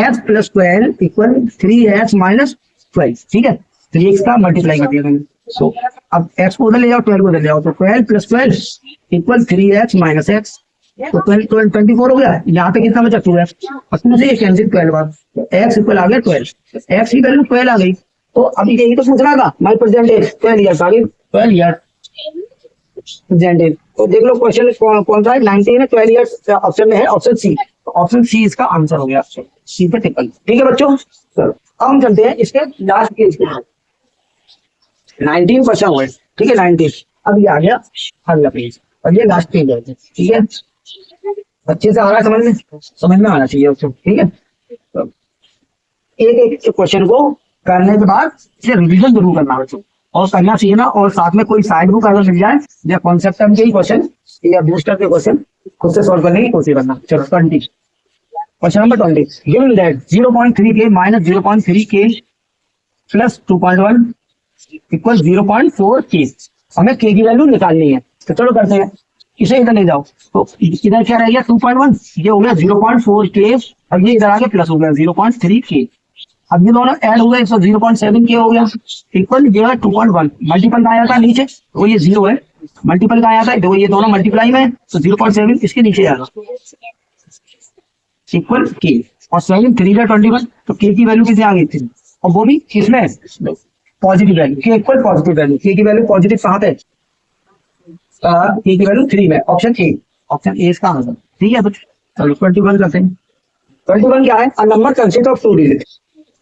x plus 12 equal 3x minus 12, ठीक है। 3x का मल्टीप्लाई कर दिया मैंने, सो अब x को उधर ले जाओ 12 को उधर ले जाओ, तो 12 plus 12 equal 3x minus x, तो 24 हो गया। यहाँ पे कितना बचा 2x और 2 से ये कैंसिल 12 बार, तो x इक्वल आ गया 12, x की वैल्यू 12 आ गई। तो अभी यही तो पूछना था माई प्रेजेंट एज 12 ईयर्स आ गई, 12 ईयर प्रेजेंट एज। तो देख लो क्वेश्चन कौन सा है 19 है, 12 ईयर्स ऑप्शन में है, ऑप्शन सी, तो ऑप्शन सी इसका आंसर हो गया, सी पे टिक, ठीक है बच्चों। चलो अब हम चलते हैं इसके लास्ट पेज पे, 19 क्वेश्चन हुए, ठीक है 19। अब ये आ गया अगला पेज और ये लास्ट पेज है, ठीक है। अच्छे से आ रहा है समझ में आना चाहिए उसको, ठीक है। तो एक एक क्वेश्चन को करने के बाद इसे रिवीजन जरूर करना बच्चों, और करना सीखना, और साथ में कोई साइड बुक अगर मिल जाए या कॉन्सेप्ट के ही क्वेश्चन या बूस्टर के क्वेश्चन खुद से सॉल्व करने की कोशिश करना। चलो 20 question number 20, given that 0.3k minus 0.3k plus 2.1 equal 0.4k, हमें k की वैल्यू निकालनी है। तो चलो करते हैं, इसे इधर ले जाओ, तो इधर क्या रह गया 2.1, ये हो गया 0.4k और ये इधर आगे प्लस हो गया 0.3k, अब ये दोनों ऐड हो गए, तो 0.7 के हो गया इक्वल ये है 2.1। मल्टीपल का आया था नीचे तो ये 0 है, मल्टीपल का आया था देखो ये दोनों मल्टीप्लाई में, तो 0.7 इसके नीचे आएगा इक्वल के, और 7 3 का 21, तो के की वैल्यू कितनी आ गई थी, और वो भी किसमें पॉजिटिव वैल्यू, के इक्वल पॉजिटिव वैल्यू, के की वैल्यू पॉजिटिव कहाँ पे, के की वैल्यू 3 में, ऑप्शन ए, ऑप्शन ए इसका आंसर। ठीक है, तो चलो 21 करते हैं। 21 क्या है, a number consist of 2 digit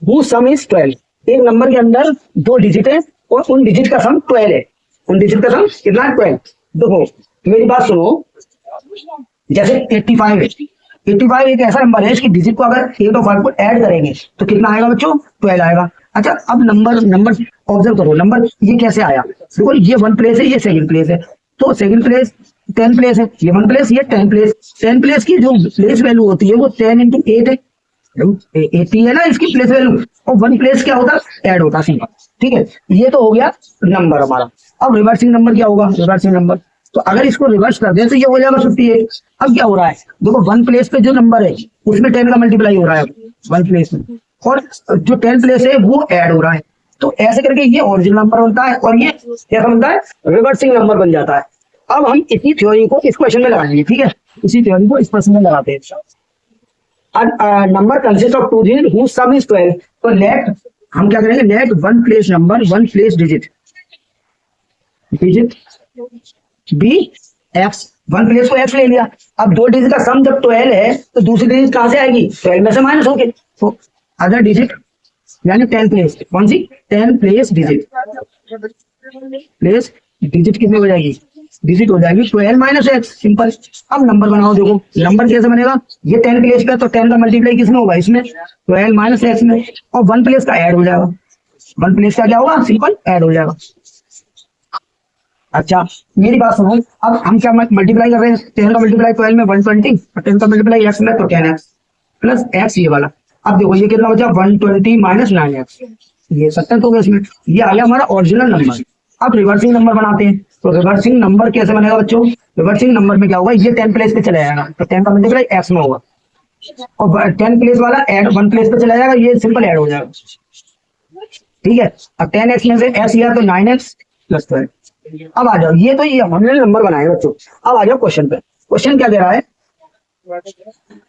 whose sum is 12। एक नंबर के अंदर 2 डिजिट है और उन डिजिट का सम 12 है, उन डिजिट का सम कितना है 12। देखो मेरी बात सुनो, जैसे 85 है, 85 एक ऐसा नंबर है इसकी डिजिट को अगर 8 और 5 को ऐड करेंगे तो कितना आएगा बच्चों, 12 आएगा। अच्छा अब नंबर ऑब्जर्व करो, नंबर ये कैसे आया, देखो ये 1 प्लेस है, ये सेकंड प्लेस है, तो सेकंड प्लेस 10 प्लेस है, ये 1 प्लेस ये 10 प्लेस, 10 प्लेस की जो प्लेस वैल्यू होती है वो 10 into 8 है, 80 है ना इसकी प्लेस वैल्यू, और 1 प्लेस क्या होता है, ऐड होता है सिंपल। ठीक है, ये तो हो गया नंबर हमारा। अब रिवर्सिंग नंबर क्या होगा, रिवर्सिंग नंबर, तो अगर इसको रिवर्स कर दें तो ये हो जाएगा 58। अब क्या हो रहा है, देखो 1 प्लेस पे जो नंबर है उसमें 10 का मल्टीप्लाई हो रहा है 1 प्लेस में, और जो 10 प्लेस है वो ऐड हो रहा है, तो ऐसे करके ये ओरिजिनल नंबर बनता है और ये क्या बनता है, रिवर्सिंग नंबर बन जाता है। अब हम इसी थ्योरी को इस क्वेश्चन में लगाएंगे। ठीक है, इसी थ्योरी को इस क्वेश्चन में लगाते हैं। Number consist of 2 digit whose sum is 12, तो लेट हम क्या करेंगे, let 1 place number 1 place digit be x, 1 place को एक्स ले लिया। अब 2 डिजिट का सम जब 12 है तो दूसरी डिजिट कहां से आएगी, 12 में से माइनस होके, तो अदर डिजिट यानी 10 प्लेस, कौन सी 10 प्लेस डिजिट, प्लेस डिजिट कितनी हो जाएगी, डिजिट हो जाएगी 12 माइनस एक्स, सिंपल। अब नंबर बनाओ, देखो नंबर कैसे बनेगा, ये 10 प्लेस का तो 10 का मल्टीप्लाई किसमें होगा, इसमें 12 माइनस एक्स में, और 1 प्लेस का ऐड हो जाएगा, 1 प्लेस का क्या होगा, सिंपल ऐड हो जाएगा। अच्छा मेरी बात सुनो, अब हम क्या मल्टीप्लाई कर रहे हैं, 10 का मल्टीप्लाई 12 में 120, और 10 का मल्टीप्लाई एक्स में तो 10x प्लस एक्स ये वाला। अब देखो ये कितना बचा, 120 माइनस 9x, ये 70 हो गया इसमें, ये आ गया हमारा ओरिजिनल नंबर। अब रिवर्सिंग नंबर बनाते हैं, तो रिवर्सिंग नंबर कैसे बनेगा बच्चों, रिवर्सिंग नंबर में क्या होगा, ये 10 प्लेस पे चला जाएगा, तो 10 का मल्टीप्लाई एक्स में होगा, और 10 प्लेस वाला ऐड 1 प्लेस पे चला जाएगा, ये सिंपल ऐड हो जाएगा। ठीक है, अब 10x में से x लिया तो 9x प्लस 12। अब आ जाओ, ये तो ये हमने नंबर बनाए बच्चों। अब आ जाओ क्वेश्चन पे, क्वेश्चन क्या दे रहा है,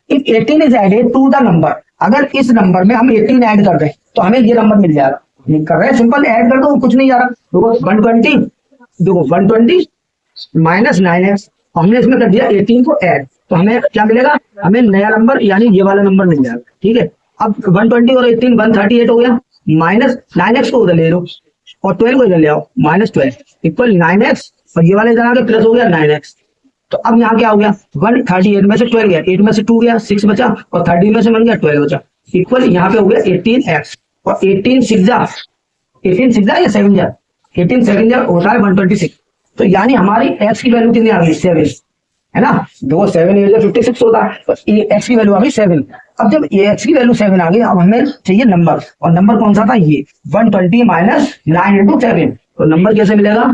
if 18 is added to the number, अगर इस नंबर में हम 18 ऐड कर दें तो हमें ये नंबर मिल जाएगा, कर रहे हैं सिंपल ऐड कर दो, कुछ नहीं जा रहा। देखो 120, देखो 120 माइनस 9x, हमने इसमें कर दिया 18 को ऐड, तो हमें क्या मिलेगा, हमें नया नंबर यानी ये वाला नंबर मिल जाएगा। ठीक है, अब 120 और 18 138 हो गया, माइनस 9x को उधर ले लो और 12 को इधर ले आओ, माइनस 12 इक्वल 9x, और ये वाले इधर आके प्लस हो गया 9x। तो अब यहाँ क्या हो गया, 138 में से 12 गया, 8 में से 2 गया 6 बचा, और 30 में से बन गया 12 बचा, इक्वल यहाँ पे हो गया 18x, और 18 6 या 7 जा, 18 7 जा होता है 126। तो यानी हमारी x की वैल्यू कितनी आ गई, 7 है ना, दो 7 56 होता है, तो ये x की वैल्यू आ गई 7। अब जब ये x की वैल्यू 7 आ गई, अब हमें चाहिए नंबर, और नंबर कौन सा था, ये 120 माइनस 9 इंटू 7, तो नंबर कैसे मिलेगा,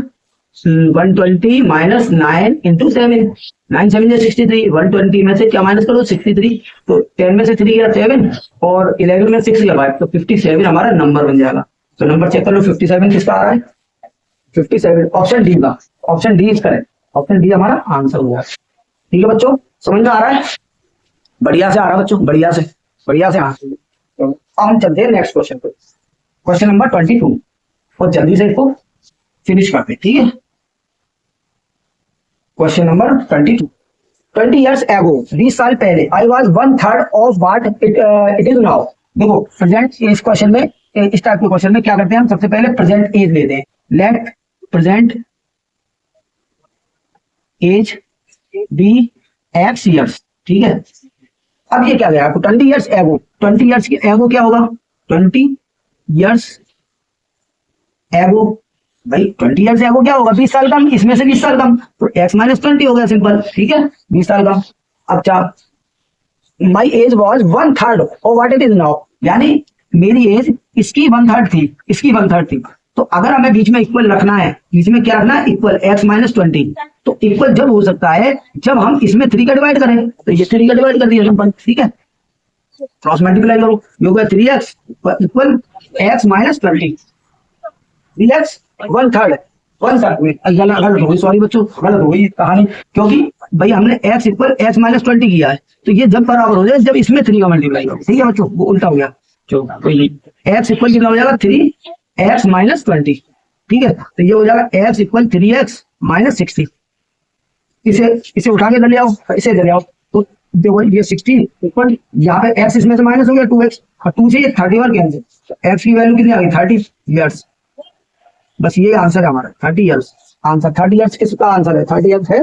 120 माइनस 9 इंटू 7, 9 7 63, 120 में से क्या माइनस करो 63, तो 10 में से 3 गया 7, और 11 में 6 गया 5, तो 57 हमारा नंबर बन जाएगा। तो नंबर चेक कर लो, 57 किसका आ रहा है, 57 ऑप्शन डी का, option D is correct, option D हमारा आंसर हुआ। ठीक है बच्चों, समझ में आ रहा है, बढ़िया से आ रहा है बच्चों, बढ़िया से आंसर। तो अब हम चलते हैं नेक्स्ट क्वेश्चन पे, क्वेश्चन नंबर 22, और जल्दी से इसको फिनिश करते हैं। ठीक है, क्वेश्चन नंबर 22, 20 years ago, 20 साल पहले, I was 1/3 of what it is now। देखो प्रेजेंट इस क्वेश्चन में, इस टाइप के क्वेश्चन में क्या करते हैं हम, सबसे पहले प्रेजेंट एज लेते हैं, let present age be x years. ठीक है, अब ये क्या गया आपको, 20 years ago, 20 years के एगो क्या होगा, 20 years एगो, भाई 20 years एगो क्या होगा, 20 साल कम, इसमें से 20 साल कम, तो x माइनस 20 हो गया सिंपल। ठीक है, 20 साल कम। अब माई एज वॉज 1/3 और व्हाट इट इज नाउ, यानी मेरी एज इसकी 1/3 थी, इसकी 1/3 थी, तो अगर हमें बीच में इक्वल रखना है, बीच में क्या रखना है, इक्वल x माइनस 20, तो इक्वल जब हो सकता है जब हम इसमें 3 का डिवाइड करें, तो ये 3 का डिवाइड कर दिया सिंपल। ठीक है, क्रॉस मल्टीप्लाई करो, ये हो गया 3x equal x minus 20, 3x 1/3 में गलत होगी, सॉरी बच्चों गलत होगी कहानी, क्योंकि भाई हमने x इक्वल x माइनस 20 किया है, तो ये जब बराबर हो जाए जब इसमें 3 का मल्टीप्लाई हो, ठीक है बच्चों, वो उल्टा हो गया, चलो कोई नहीं। x इक्वल कितना हो जाएगा 3x माइनस 20, ठीक है, तो ये हो जाएगा x इक्वल 3x माइनस 60, इसे उठा के इधर ले आओ, इसे इधर ले आओ, तो देखो ये 60 इक्वल यहाँ पे x इसमें से माइनस हो गया 2x, और 2 से ये 31 कैंसिल, तो x की वैल्यू कितनी आ गई 30 ईयर्स, बस ये आंसर है हमारा 30 ईयर्स, आंसर 30 ईयर्स किसका आंसर है, 30 ईयर्स है,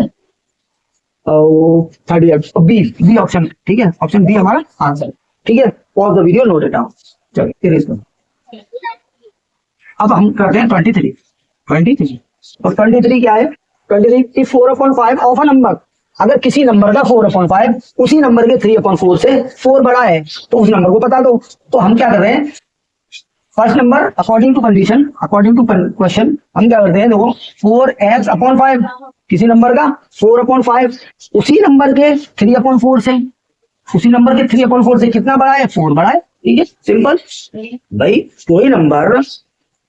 30 ईयर्स बी ऑप्शन, ठीक है, ऑप्शन बी हमारा आंसर, ठीक है। Pause the video, note it down, चलिए इरेज करो। अब हम करते हैं 23 और 23 क्या है, 23 की 4/5 ऑफ अ नंबर, अगर किसी नंबर का 4/5 उसी नंबर के 3/4 से 4 बड़ा है तो उस नंबर को बता दो। तो हम क्या कर रहे हैं, first number according to condition, according to question हम क्या करते हैं, देखो 4x/5 किसी नंबर का 4/5 उसी नंबर के 3/4 से, उसी नंबर के 3/4 से कितना बड़ा है, 4 बड़ा है, ठीक है, सिंपल। भाई कोई नंबर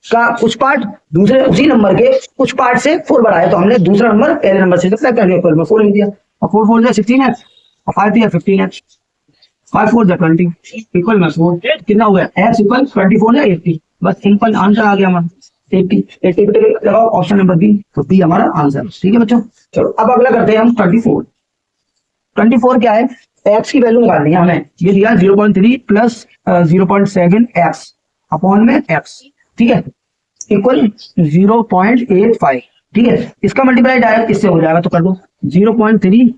का कुछ पार्ट दूसरे उसी नंबर के कुछ पार्ट से 4 बड़ा है, तो हमने दूसरा नंबर पहले नंबर से सब्ट्रैक्ट करके 4 लिख दिया, और 4 4 16x और 5 दिया 15x, 5 4 20 इक्वल में 4, कितना हो गया x इक्वल 24 या 80, बस सिंपल आंसर आ गया हमारा 80 80 पे लगाओ ऑप्शन नंबर बी, तो बी हमारा आंसर, ठीक है बच्चों। चलो अब अगला करते हैं हम 24 क्या है, x की वैल्यू निकालनी है हमें, ये दिया 0.3 प्लस 0.7x अपॉन में x, ठीक है, इक्वल 0.85, ठीक है, इसका मल्टीप्लाई डायरेक्ट इससे हो जाएगा, तो कर दो 0.3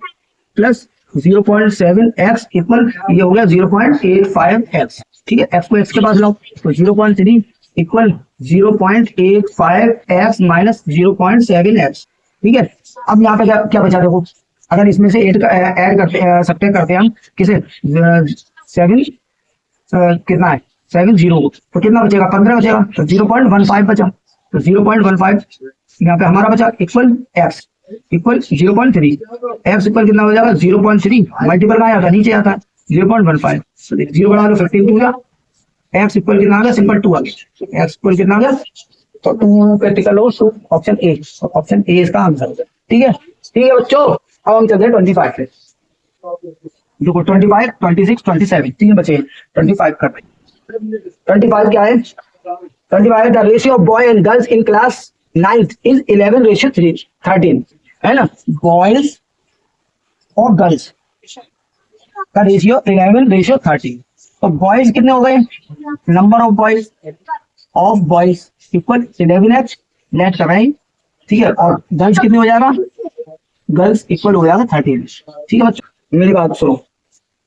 प्लस 0.7x इक्वल ये हो गया 0.85x, ठीक है, x को x के पास लाओ, तो 0.3 इक्वल 0.85x माइनस 0.7x, ठीक है। अब यहाँ पे क्या बचा, देखो अगर इसमें से ऐड करते सब्ट्रैक्ट करते हैं हम किसे 7 कितना है 7 0, तो कितना बचेगा 15 बचेगा, तो 0.15 बचा, तो 0.15 यहाँ पे हमारा बचा equal x equal 0.3, x equal कितना हो जाएगा 0.3, मल्टीपल कहाँ आता है नीचे आता है 0.15, तो 0 बढ़ा लो 15 2 x इक्वल कितना आ गया, सिंपल 2 आ गया, x इक्वल कितना आ गया, तो 2 प्रैक्टिकल हो, ऑप्शन ए, ऑप्शन ए इसका आंसर, ठीक है, ठीक है बच्चों। अब हम चलते हैं 25 पे, देखो 25 26 27 तीन बचे, 25 करते हैं, 25 क्या है, 25 the ratio of boy and girls in class 9th is 11:13, है ना, बॉयज और गर्ल्स का रेशियो 11:13, तो बॉयज कितने हो गए, number of boys equal 11x net कराएं, ठीक है, और गर्ल्स कितने हो जाएगा, गर्ल्स इक्वल हो जाएगा 13, ठीक है बच्चों। मेरी बात सुनो,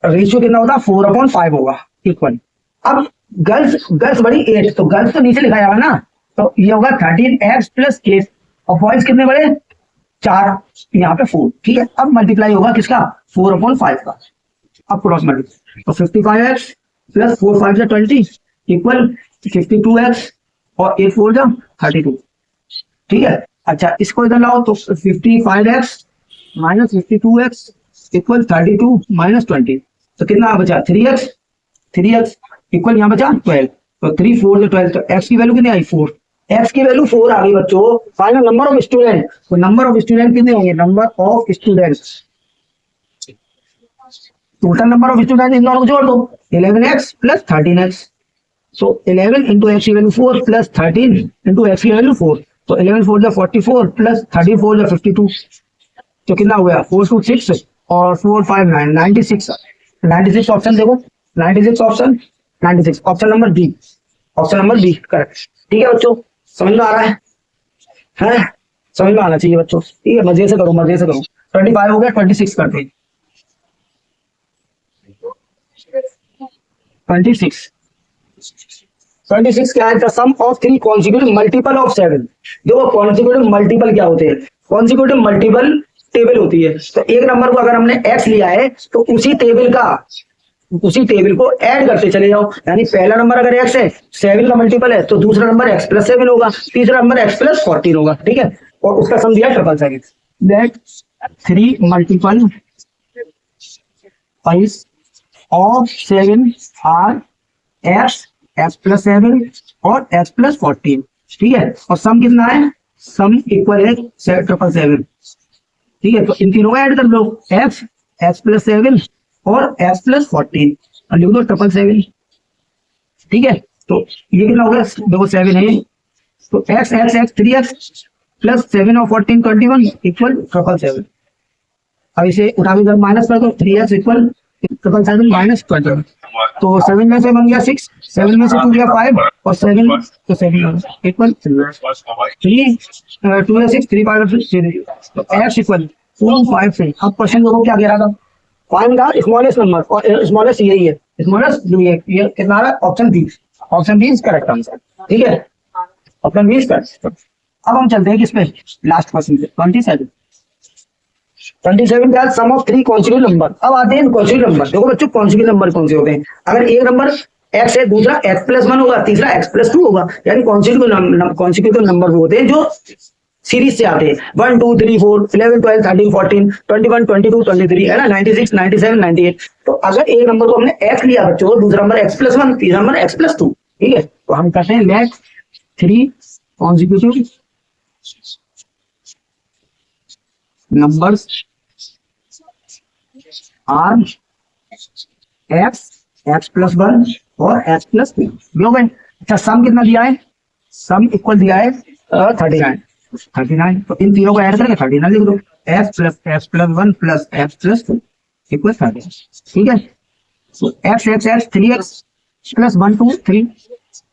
रेशियो कितना होता है 4/5 होगा इक्वल, अब गर्ल्स बड़ी 8, तो गर्ल्स तो नीचे लिखा जाएगा ना, तो ये होगा 13x प्लस 8, और बॉयज कितने बड़े 4, यहाँ पे 4, ठीक है। अब मल्टीप्लाई होगा किसका 4/5 का, अब क्रॉस मल्टीप्लाई, तो 55x प्लस 4 5 20 इक्वल 52x और 8 4 32, ठीक है। अच्छा इसको इधर लाओ, तो 55x minus 52x equal 32 minus 20, तो कितना बचा 3x इक्वल यहाँ बचा 12, तो 3 4 12, तो x की वैल्यू कितनी आई 4, x की वैल्यू 4 आ गई बच्चों। फाइनल नंबर ऑफ स्टूडेंट, तो नंबर ऑफ स्टूडेंट कितने होंगे, number of students, total number of student in दोनों को जोड़ दो 11x प्लस 13x, सो 11 इंटू x की वैल्यू 4 प्लस 13 इंटू x की वैल्यू 4, तो 11 4 44 प्लस 34 52, तो कितना हो गया 4 2 6 और 4 5 9 96 ऑप्शन देखो 96 option 96 option number B, option number B correct, ठीक है बच्चों। समझ में आ रहा है समझ में आना चाहिए बच्चों, ठीक है, मजे से करो 25 हो गया, 26 करते हैं, 26 क्या है, the sum of 3 consecutive multiple of 7, देखो कॉन्सिक्यूटिव मल्टीपल क्या होते हैं, कॉन्सिक्यूटिव मल्टीपल टेबल होती है, तो एक नंबर को अगर हमने x लिया है तो उसी टेबल को ऐड करते चले जाओ, यानी पहला नंबर अगर x है 7 का मल्टीपल है तो दूसरा नंबर x प्लस 7 होगा, तीसरा नंबर x प्लस 14 होगा, ठीक है, और उसका सम दिया 777, that 3 multiple of 7 are x plus 7 और एक्स प्लस 14, ठीक है। और सम कितना है, सम इक्वल है 777, ठीक है। तो इन तीनों को ऐड कर लो, एक्स प्लस 7 और एक्स प्लस 14 और लिख दो 777, ठीक है। तो ये कितना हो गया, देखो 7 है, तो x x x 3x plus 7 और 14 21 इक्वल 777। अब इसे उठा के जब माइनस कर दो, 3x इक्वल 777 माइनस 20, तो 7 में से बन गया 6, 7 में से 2 गया 5 और 7 तो 7 इक्वल 3 2 या 6 3 5 3, तो x इक्वल 253। अब क्वेश्चन देखो क्या कह रहा था, फाइंड द स्मॉलेस्ट नंबर, और स्मॉलेस्ट यही है, स्मॉलेस्ट ये कितना है, option B, option B is correct answer, ठीक है, ऑप्शन बी इज करेक्ट। अब हम चलते हैं किस पे, लास्ट क्वेश्चन पे, 27 का सम ऑफ 3 कॉन्सिक्यूटिव नंबर। अब आते हैं कॉन्सिक्यूटिव नंबर। देखो बच्चों कॉन्सिक्यूटिव नंबर कौन से होते हैं, अगर एक नंबर x है, दूसरा x प्लस 1 होगा, तीसरा x प्लस 2 होगा, यानी कॉन्सिक्यूटिव नंबर वो होते हैं जो सीरीज से आते हैं, 1 2 3 4 11 12 13 14 21 22 23 है ना, 96 97 98। तो अगर एक नंबर को हमने x लिया बच्चों, दूसरा नंबर x प्लस 1, तीसरा नंबर x प्लस 2, ठीक है। तो हम कहते हैं let 3 consecutive numbers are x plus 1 और एक्स प्लस 2, अच्छा सम कितना दिया है, सम इक्वल दिया है 39, तो इन तीनों को ऐड करके 39 लिख दो, x plus 1 plus x plus 2 equal 39, ठीक है। तो x x x 3x plus 1 2 3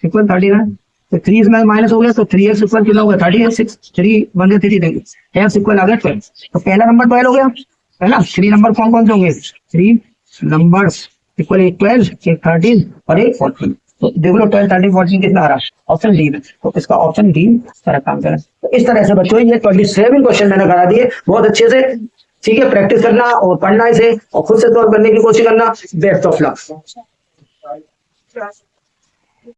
equal 39, तो 3 इसमें माइनस हो गया, तो 3x इक्वल कितना होगा 36, 3 1 से 3 देंगे, x इक्वल आ गया 12, तो पहला नंबर 12 हो गया है ना। 3 नंबर कौन कौन से होंगे, 3 नंबर्स इक्वल एक 12 एक 13 और एक 14, तो देख लो 12 13 14 कितना आ रहा है, ऑप्शन डी में, तो इसका ऑप्शन डी करेक्ट आंसर है। तो इस तरह से बच्चों ये 27 क्वेश्चन मैंने करा दिए बहुत अच्छे से, ठीक है। प्रैक्टिस करना और पढ़ना इसे और खुद से सॉल्व करने की कोशिश करना। Best of luck.